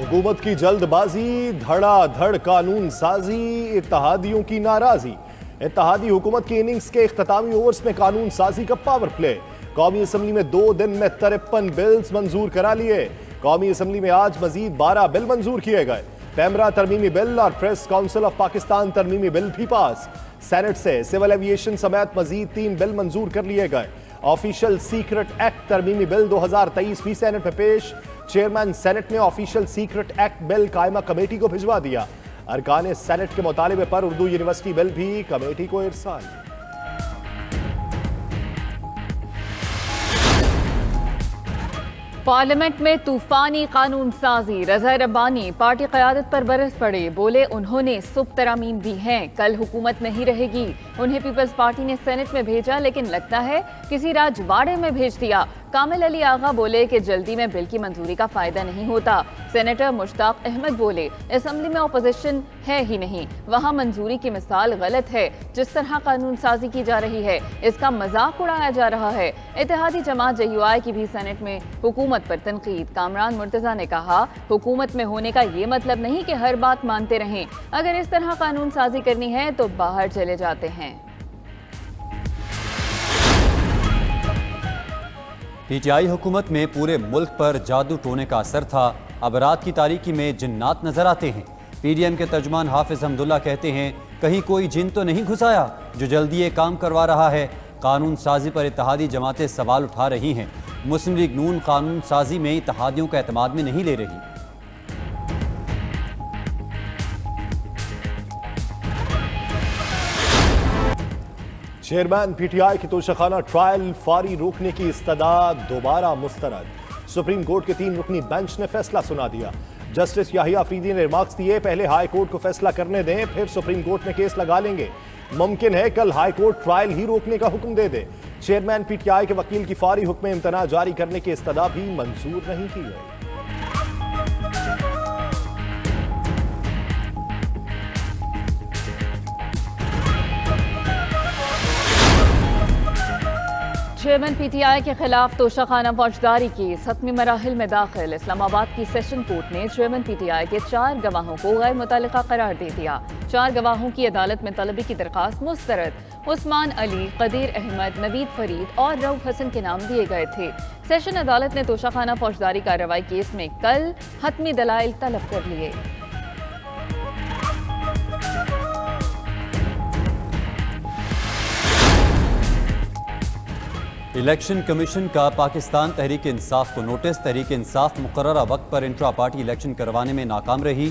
हुकूमत की जल्दबाजी, धड़ाधड़ कानून साजी, इत्तेहादियों की नाराजी। इत्तेहादी हुकूमत की इनिंग्स के इख्तितामी ओवर्स में कानून साजी का पावर प्ले। कौमी असम्बली में 2 दिन में 53 बिल्स मंजूर करा लिए। कौमी असम्बली में आज मजीद 12 बिल मंजूर किए गए। पैमरा तरमीमी बिल और प्रेस काउंसिल ऑफ पाकिस्तान तरमीमी बिल भी पास। सेनेट से सिविल एविएशन समेत मजीद 3 बिल मंजूर कर लिए गए। ऑफिशियल सीक्रेट एक्ट तरमीमी बिल 2023 भी सेनेट में पेश। चेयरमैन सेनेट ने ऑफिशियल सीक्रेट एक्ट बिल कायमा कमेटी को भिजवा दिया। अरकान सेनेट के मुतालिबे पर उर्दू यूनिवर्सिटी बिल भी कमेटी को इरसाल। पार्लियामेंट में तूफानी कानून साजी। रज़ा रब्बानी पार्टी क़यादत पर बरस पड़े, बोले उन्होंने सुब तरामीम दी हैं, कल हुकूमत नहीं रहेगी। उन्हें पीपल्स पार्टी ने सेनेट में भेजा, लेकिन लगता है किसी राजवाड़े में भेज दिया। कामिल अली आगा बोले कि जल्दी में बिल की मंजूरी का फायदा नहीं होता। सेनेटर मुश्ताक अहमद बोले असेंबली में अपोजिशन है ही नहीं, वहाँ मंजूरी की मिसाल गलत है। जिस तरह कानून साजी की जा रही है इसका मजाक उड़ाया जा रहा है। इत्तेहादी जमात JUI की भी सेनेट में हुकूमत पर तनकीद। कामरान मुर्तजा ने कहा हुकूमत में होने का ये मतलब नहीं कि हर बात मानते रहें, अगर इस तरह कानून साजी करनी है तो बाहर चले जाते हैं। PTI हुकूमत में पूरे मुल्क पर जादू टोने का असर था, अब रात की तारीकी में जिन्नात नजर आते हैं। PDM के तर्जुमान हाफिज हमदुल्ला कहते हैं कहीं कोई जिन तो नहीं घुसाया जो जल्दी ये काम करवा रहा है। कानून साजी पर इत्तेहादी जमातें सवाल उठा रही हैं। मुस्लिम लीग नून कानून साजी में इत्तेहादियों का एतमाद में नहीं ले रही। चेयरमैन PTI की तोशाखाना ट्रायल फारी रोकने की इस्तदा दोबारा मुस्तरद। सुप्रीम कोर्ट के 3 रुकनी बेंच ने फैसला सुना दिया। जस्टिस याहिया अफरीदी ने रिमार्क्स दिए, पहले हाई कोर्ट को फैसला करने दें, फिर सुप्रीम कोर्ट में केस लगा लेंगे। मुमकिन है कल हाई कोर्ट ट्रायल ही रोकने का हुक्म दे दे। चेयरमैन PTI के वकील की फारी हुक्म इम्तना जारी करने की इस्तदा भी मंजूर नहीं की गई। चेयरमैन PTI के खिलाफ तोशाखाना फौजदारी की 7वीं मराहिल में दाखिल। इस्लामाबाद की सेशन कोर्ट ने चेयरमैन PTI के 4 गवाहों को गैर मुतल्लिका करार दे दिया। 4 गवाहों की अदालत में तलबी की दरखास्त मुस्तरद। उस्मान अली, कदीर अहमद, नवीद फरीद और रऊफ हसन के नाम दिए गए थे। सेशन अदालत ने तोशाखाना फौजदारी कार्रवाई केस में कल हतमी दलाइल तलब कर लिए। इलेक्शन कमीशन का पाकिस्तान तहरीक इंसाफ को नोटिस। तहरीक इंसाफ मुकर्ररा वक्त पर इंट्रा पार्टी इलेक्शन करवाने में नाकाम रही।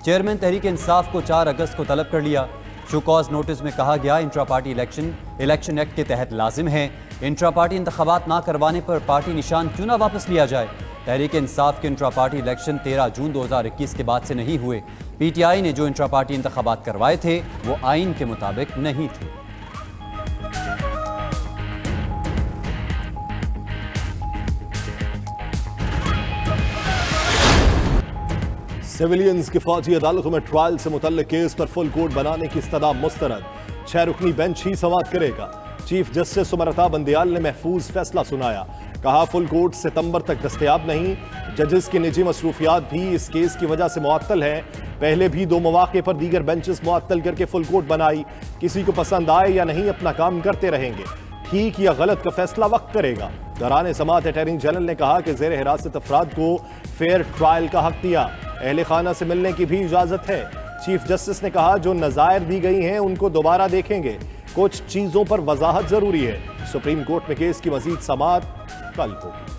चेयरमैन तहरीक इंसाफ को 4 अगस्त को तलब कर लिया। शो कॉज नोटिस में कहा गया इंट्रा पार्टी इलेक्शन एक्ट के तहत लाजिम है। इंट्रा पार्टी इंतखाबात ना करवाने पर पार्टी निशान क्यों ना वापस लिया जाए। तहरीक इंसाफ के इंट्रा पार्टी इलेक्शन 13 जून 2021 के बाद से नहीं हुए। PTI ने जो इंट्रा पार्टी इंतखाबात करवाए थे वो आइन के मुताबिक नहीं थे। सिविलियंस की फौजी अदालतों में ट्रायल से मुतल्लिक केस पर फुल कोर्ट बनाने की इस्तदा मुस्तरद। 6 रुकनी बेंच ही समाअत करेगा। चीफ जस्टिस उमरता बंदियाल ने महफूज फैसला सुनाया। कहा फुल कोर्ट सितंबर तक दस्तयाब नहीं। जजेस की निजी मसरूफियात भी इस केस की वजह से मुअत्तल हैं। पहले भी 2 मौके पर दीगर बेंचेस मुअत्तल करके फुल कोर्ट बनाई। किसी को पसंद आए या नहीं अपना काम करते रहेंगे। ठीक या गलत का फैसला वक्त करेगा। दौरान समाअत अटॉर्नी जनरल ने कहा कि जेर हिरासत अफराद को फेयर ट्रायल का हक दिया। अहले खाना से मिलने की भी इजाजत है। चीफ जस्टिस ने कहा जो नज़ायर दी गई हैं उनको दोबारा देखेंगे। कुछ चीजों पर वजाहत जरूरी है। सुप्रीम कोर्ट में केस की मजीद समाअत कल होगी।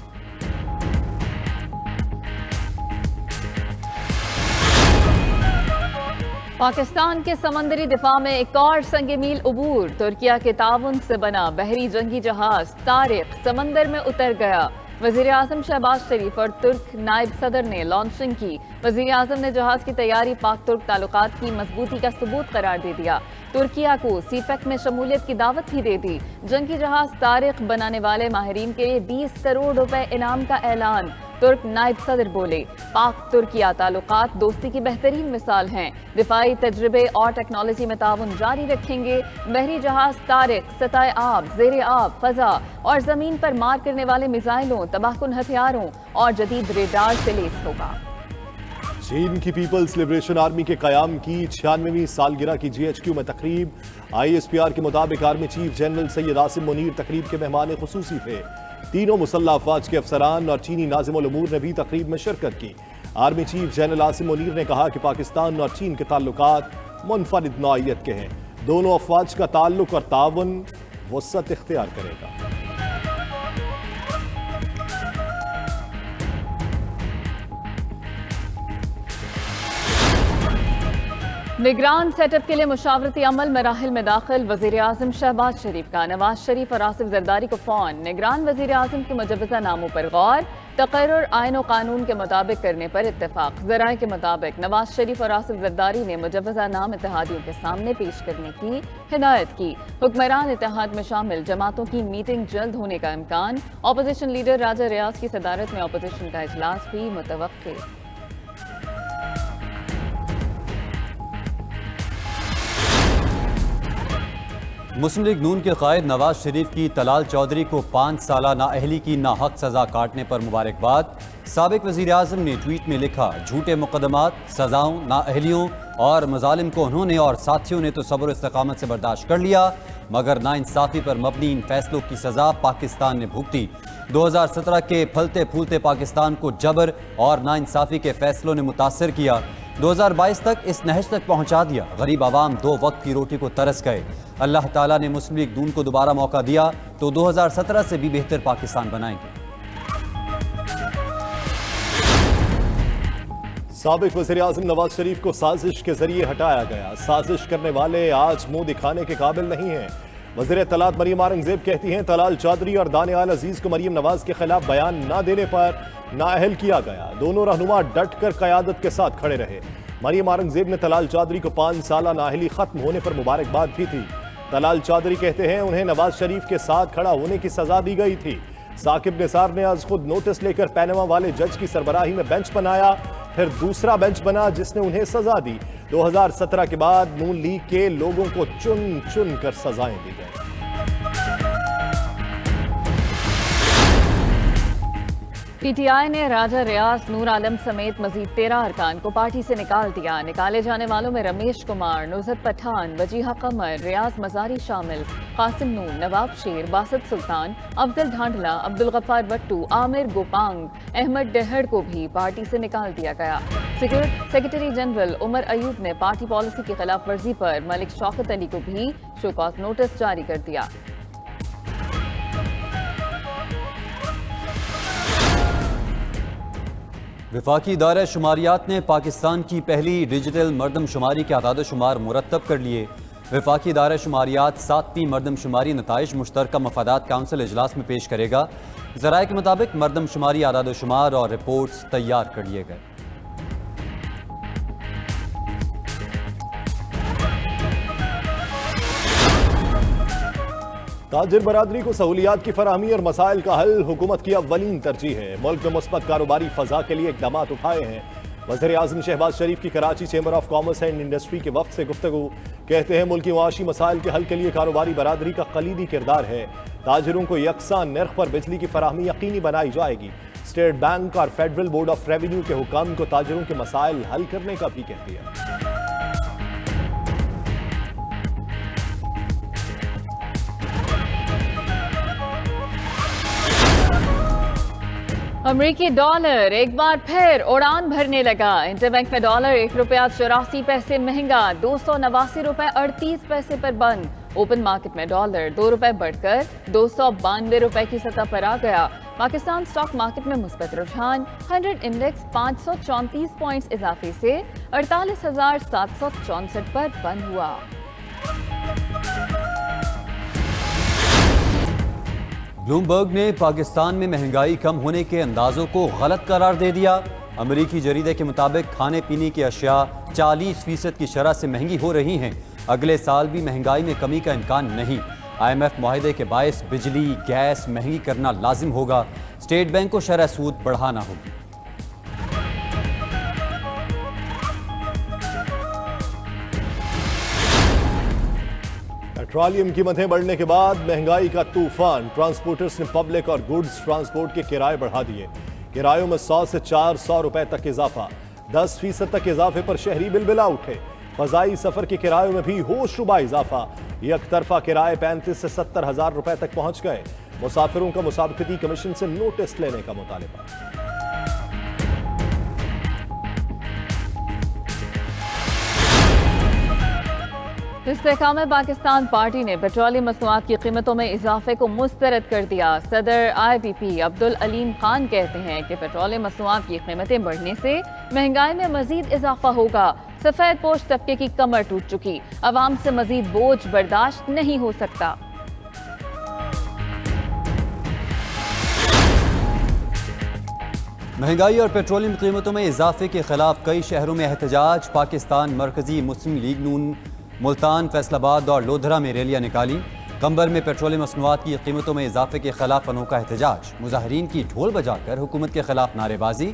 पाकिस्तान के समंदरी दिफा में एक और संग मील उबूर। तुर्किया के ताउन से बना बहरी जंगी जहाज तारिक समंदर में उतर गया। वज़ीर आज़म शहबाज शरीफ और तुर्क नायब सदर ने लॉन्चिंग की। वज़ीर आज़म ने जहाज की तैयारी पाक तुर्क ताल्लुकात की मजबूती का सबूत करार दे दिया। तुर्किया को CPEC में शमूलियत की दावत भी दे दी। जंगी जहाज तारिक बनाने वाले माहिरीन के लिए 20 करोड़ रुपए इनाम का ऐलान। तुर्क नायब सदर बोले पाक तुर्किया ताल्लुकात दोस्ती की बेहतरीन मिसाल हैं। दिफाई तजर्बे और टेक्नोलॉजी में ताउन जारी रखेंगे। बहरी जहाज तारिक सतह आब, ज़ेर आब, फजा और जमीन पर मार करने वाले मिसाइलों, तबाहकुन हथियारों और जदीद रेडार से लैस होगा। चीन की पीपल्स लिबरेशन आर्मी के कयाम की 96वीं सालगिरह की GHQ में तकरीब। ISPR के मुताबिक army chief general Syed Asim Munir तकरीब के मेहमान खुसूसी थे। तीनों मुसल्लह अफवाज के अफसरान और चीनी नाज़िमुल उमूर ने भी तकरीब में शिरकत की। Army chief general Asim Munir ने कहा कि पाकिस्तान और चीन के ताल्लुकात मुनफरिद नौइयत के हैं। दोनों अफवाज का ताल्लुक और तावन वसअत इख्तियार करेगा। निगरान सेटअप के लिए मुशावरती अमल मराहिल में दाखिल। वजीर आजम शहबाज शरीफ का नवाज शरीफ और आसिफ जरदारी को फोन। निगरान वजीर आजम के मुजवजा नामों पर गौर। तकर्रुर आइन और कानून के मुताबिक करने पर इत्तेफाक। जराए के मुताबिक नवाज शरीफ और आसिफ जरदारी ने मुजवजा नाम इत्तेहादियों के सामने पेश करने की हिदायत की। हुक्मरान इत्तेहाद में शामिल जमातों की मीटिंग जल्द होने का इम्कान। अपोजिशन लीडर राजा रियाज की सदारत में अपोजिशन का इजलास भी मुतवक्किल। मुस्लिम लीग नून के कायद नवाज शरीफ की तलाल चौधरी को 5 साला नाअहली की नाहक सजा काटने पर मुबारकबाद। साबिक वजीर आजम ने ट्वीट में लिखा, झूठे मुकदमात, सजाओं, नाअहलियों और मजालिम को उन्होंने और साथियों ने तो सब्र इस्तकामत से बर्दाश्त कर लिया, मगर नाइंसाफी पर मबनी इन फैसलों की सजा पाकिस्तान ने भुगती। 2017 के फलते फूलते पाकिस्तान को जबर और नाइंसाफी के फैसलों ने मुतासर किया। 2022 तक इस नहज तक पहुंचा दिया। गरीब आवाम 2 वक्त की रोटी को तरस गए। अल्लाह ताला ने मुस्लिम लीग नून को दोबारा मौका दिया तो 2017 से भी बेहतर पाकिस्तान बनाएंगे। साबिक वज़ीर आज़म नवाज शरीफ को साजिश के जरिए हटाया गया। साजिश करने वाले आज मुंह दिखाने के काबिल नहीं हैं। वज़ीर इत्तलात मरियम औरंगज़ेब कहती हैं, तलाल चौधरी और दानियाल अजीज को मरियम नवाज के खिलाफ बयान न देने पर नाअहल किया गया। दोनों रहनुमा डट कर क़यादत के साथ खड़े रहे। मरियम औरंगज़ेब ने तलाल चौधरी को 5 साला नाअहली खत्म होने पर मुबारकबाद भी थी। तलाल चौधरी कहते हैं, उन्हें नवाज शरीफ के साथ खड़ा होने की सजा दी गई थी। साकिब निसार ने आज खुद नोटिस लेकर पैनमा वाले जज की सरबराही में बेंच बनाया, फिर दूसरा बेंच बना जिसने उन्हें सजा दी। 2017 के बाद नून लीग के लोगों को चुन चुन कर सजाएं दी गई। PTI ने राजा रियाज, नूर आलम समेत मजीद 13 अरकान को पार्टी से निकाल दिया। निकाले जाने वालों में रमेश कुमार, नुज़रत पठान, वजीहा कमर, रियाज मजारी शामिल। कासिम नून, नवाब शेर, बासत सुल्तान, अफजल ढांढला, अब्दुल गफ्फार बट्टू, आमिर गोपांग, अहमद डहड़ को भी पार्टी से निकाल दिया गया। सेक्रेटरी जनरल उमर अयूब ने पार्टी पॉलिसी की खिलाफ वर्जी पर मलिक शौकत अली को भी शो कॉज नोटिस जारी कर दिया। वफाकी इदारे शुमारियात ने पाकिस्तान की पहली डिजिटल मरदमशुमारी के आदाद-ओ-शुमार मुरतब कर लिए। वफाकी इदारा शुमारियात 7वीं मरदमशुमारी नताइज मुश्तरका मफादात काउंसिल इजलास में पेश करेगा। ज़राए के मुताबिक मरदमशुमारी आदाद-ओ-शुमार और रिपोर्ट्स तैयार कर लिए गए। ताजिर बरादरी को सहूलियात की फराहमी और मसाइल का हल हुकूमत की अव्वलीन तरजीह है। मुल्क में मुस्बत कारोबारी फजा के लिए इकदाम उठाए हैं। वज़ीर आज़म शहबाज शरीफ की Karachi chamber of commerce and industry के वक्त से गुफ्तगू। कहते हैं, मुल्की मुआशी मसाइल के हल के लिए कारोबारी बरादरी का कलीदी किरदार है। ताजिरों को यकसा नर्ख पर बिजली की फराहमी यकीनी बनाई जाएगी। स्टेट बैंक और फेडरल बोर्ड ऑफ रेवेन्यू के हुकाम को ताजिरों के मसाइल हल करने का भी कहती है। अमरीकी डॉलर एक बार फिर उड़ान भरने लगा। इंटरबैंक में डॉलर ₹1.84 महंगा, 289 रुपए 38 पैसे पर बंद। ओपन मार्केट में डॉलर 2 रुपए बढ़कर 292 रुपए की सतह पर आ गया। पाकिस्तान स्टॉक मार्केट में मुस्बत रुझान। 100 इंडेक्स 534 पॉइंट्स इजाफे से 48,764 पर बंद हुआ। ब्लूमबर्ग ने पाकिस्तान में महंगाई कम होने के अंदाजों को गलत करार दे दिया। अमरीकी जरीदे के मुताबिक खाने पीने की अशिया 40% की शरह से महंगी हो रही हैं। अगले साल भी महंगाई में कमी का इम्कान नहीं। IMF मुआहदे के बायस बिजली गैस महंगी करना लाजिम होगा। स्टेट बैंक को शरह सूद बढ़ाना होगी। पेट्रोलियम कीमतें बढ़ने के बाद महंगाई का तूफान। ट्रांसपोर्टर्स ने पब्लिक और गुड्स ट्रांसपोर्ट के किराए बढ़ा दिए। किरायों में 100 से 400 रुपए तक इजाफा। 10% तक इजाफे पर शहरी बिलबिला उठे। फजाई सफर के किरायों में भी होशरुबा इजाफा। एक तरफा किराए 35 से 70 हजार रुपए तक पहुंच गए। मुसाफिरों का मुसाबकती कमीशन से नोटिस लेने का मुतालिबा। इस्तेहकाम पाकिस्तान पार्टी ने पेट्रोलियम मसनूआत की कीमतों में इजाफे को मुस्तरद कर दिया। सदर IPP अब्दुल अलीम खान कहते हैं कि पेट्रोलियम मसनूआत की कीमतें बढ़ने से महंगाई में मजीद इजाफा होगा। सफेद पोश तबके की कमर टूट चुकी, अवाम से मजीद बोझ बर्दाश्त नहीं हो सकता। महंगाई और पेट्रोलियम कीमतों में इजाफे के खिलाफ कई शहरों में एहतजाज। पाकिस्तान मरकजी मुस्लिम लीग नून मुल्तान, फैसलाबाद और लोधरा में रैलियां निकाली। कंबर में पेट्रोलियम मसनूआत की कीमतों में इजाफे के खिलाफ अनोखा एहतजाज। मुजाहिरीन की ढोल बजाकर हुकूमत के खिलाफ नारेबाजी।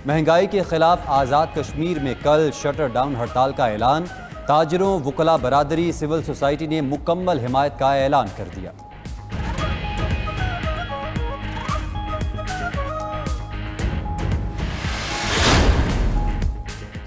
महंगाई के खिलाफ आज़ाद कश्मीर में कल शटर डाउन हड़ताल का ऐलान। ताजरों, वकला बरादरी, सिविल सोसाइटी ने मुकम्मल हिमायत का ऐलान कर दिया।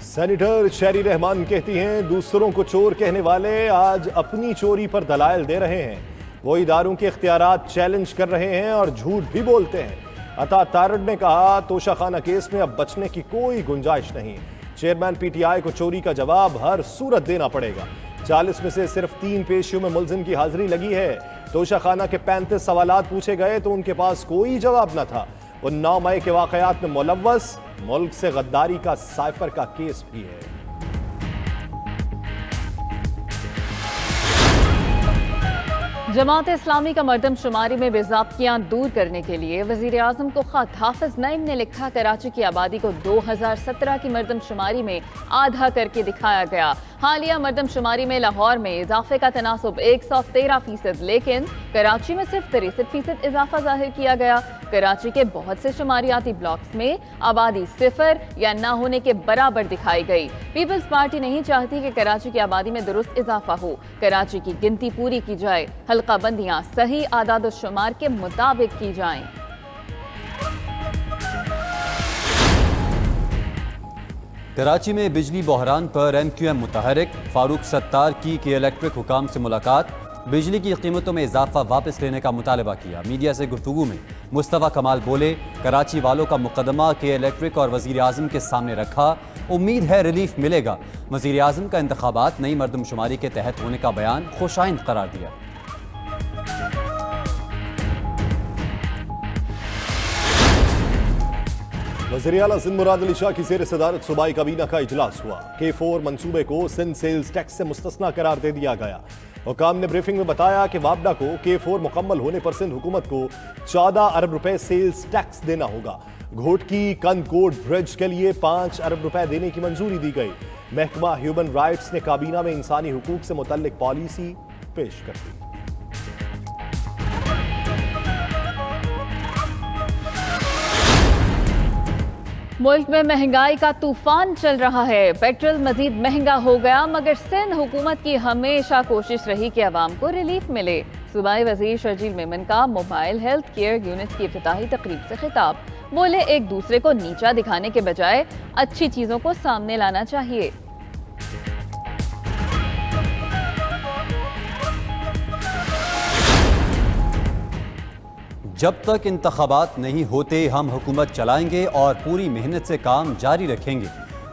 सेनेटर शेरी रहमान कहती हैं, दूसरों को चोर कहने वाले आज अपनी चोरी पर दलाइल दे रहे हैं। वो इदारों के इख्तियारात चैलेंज कर रहे हैं और झूठ भी बोलते हैं। अता तारड़ ने कहा, तोशाखाना केस में अब बचने की कोई गुंजाइश नहीं। चेयरमैन PTI को चोरी का जवाब हर सूरत देना पड़ेगा। 40 में से सिर्फ 3 पेशियों में मुलजिम की हाजिरी लगी है। तोशाखाना के 35 सवालात पूछे गए तो उनके पास कोई जवाब न था। 9 मई के वाकयात में मुलव्वस मुल्क से गद्दारी का साइफर का केस भी है। जमात इस्लामी का मरदमशुमारी में बेज़ाब्तियां दूर करने के लिए वज़ीर आज़म को खत हाफिज नईम ने लिखा। कराची की आबादी को 2017 की मरदमशुमारी में आधा करके दिखाया गया। हालिया मरदमशुमारी में लाहौर में इजाफे का तनासुब 113%, लेकिन कराची में सिर्फ 63% इजाफा जाहिर किया गया। कराची के बहुत से शुमारियाती ब्लॉक्स में आबादी 0 या ना होने के बराबर दिखाई गई। पीपल्स पार्टी नहीं चाहती कि कराची की आबादी में दुरुस्त इजाफा हो। कराची की गिनती पूरी की जाए, हल्का बंदियां सही आदाद शुमार के मुताबिक की जाएं। कराची में बिजली बहरान पर MQM मुतहरिक। फारूक सत्तार की के इलेक्ट्रिक हुकाम से मुलाकात। बिजली की कीमतों में इजाफा वापस लेने का मुतालबा किया। मीडिया से गुफ्तगू में मुस्तफ़ा कमाल बोले, कराची वालों का मुकदमा के इलेक्ट्रिक और वज़ीर आज़म के सामने रखा। उम्मीद है रिलीफ मिलेगा। वज़ीर आज़म का इंतखाबात नई मरदमशुमारी के तहत होने का बयान खुशाइंद करार दिया। वज़ीर आला सिंध मुराद अली शाह की ज़ेर सदारत सूबाई काबीना का इजलास हुआ। K4 मंसूबे को सिंध सेल्स टैक्स से मुस्तस्ना करार दे दिया गया। हुकाम ने ब्रीफिंग में बताया कि वापडा को K4 मुकम्मल होने पर सिंध हुकूमत को 14 अरब रुपए सेल्स टैक्स देना होगा। घोटकी कंदकोट ब्रिज के लिए 5 अरब रुपए देने की मंजूरी दी गई। महकमा ह्यूमन राइट्स ने काबीना में इंसानी हुकूक से मुतल्लिक पॉलिसी पेश कर दी। मुल्क में महंगाई का तूफान चल रहा है। पेट्रोल मजीद महंगा हो गया, मगर सिंध हुकूमत की हमेशा कोशिश रही कि अवाम को रिलीफ मिले। सूबाई वजीर शर्जील मेमन का मोबाइल हेल्थ केयर यूनिट की इफ्तिताही तकरीब से खिताब। बोले, एक दूसरे को नीचा दिखाने के बजाय अच्छी चीजों को सामने लाना चाहिए। जब तक इंतखाबात नहीं होते हम हुकूमत चलाएंगे और पूरी मेहनत से काम जारी रखेंगे।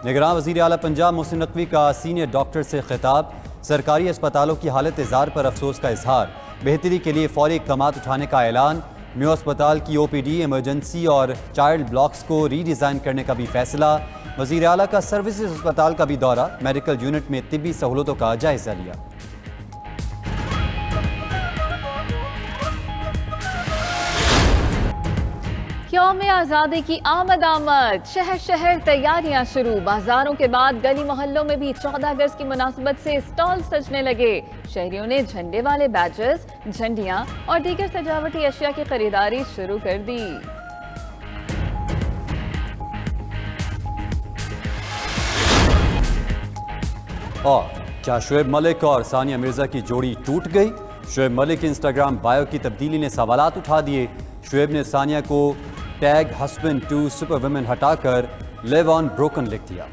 निगरान वज़ीर आला पंजाब मोहसिन नकवी का सीनियर डॉक्टर से खिताब। सरकारी अस्पतालों की हालत इज़ार पर अफसोस का इजहार। बेहतरी के लिए फौरी इक़दामात उठाने का ऐलान। न्यू अस्पताल की OPD, इमरजेंसी और चाइल्ड ब्लॉक्स को रीडिज़ाइन करने का भी फैसला। वज़ीर आला का सर्विसेज अस्पताल का भी दौरा। मेडिकल यूनिट में तिब्बी सहूलतों का जायजा लिया। यौम आज़ादी की आमद शहर शहर तैयारियां शुरू। बाजारों के बाद गली मोहल्लों में भी 14 अगस्त की मुनासिबत से स्टॉल सजने लगे। शहरियों ने झंडे वाले बैचेस, झंडियां और दीगर सजावटी अशिया की खरीदारी शुरू कर दी। और क्या शुएब मलिक और सानिया मिर्जा की जोड़ी टूट गई? शुएब मलिक की इंस्टाग्राम बायो की तब्दीली ने सवालात उठा दिए। शुएब ने सानिया को tag husband to super woman हटाकर लिव ऑन ब्रोकन लिख दिया।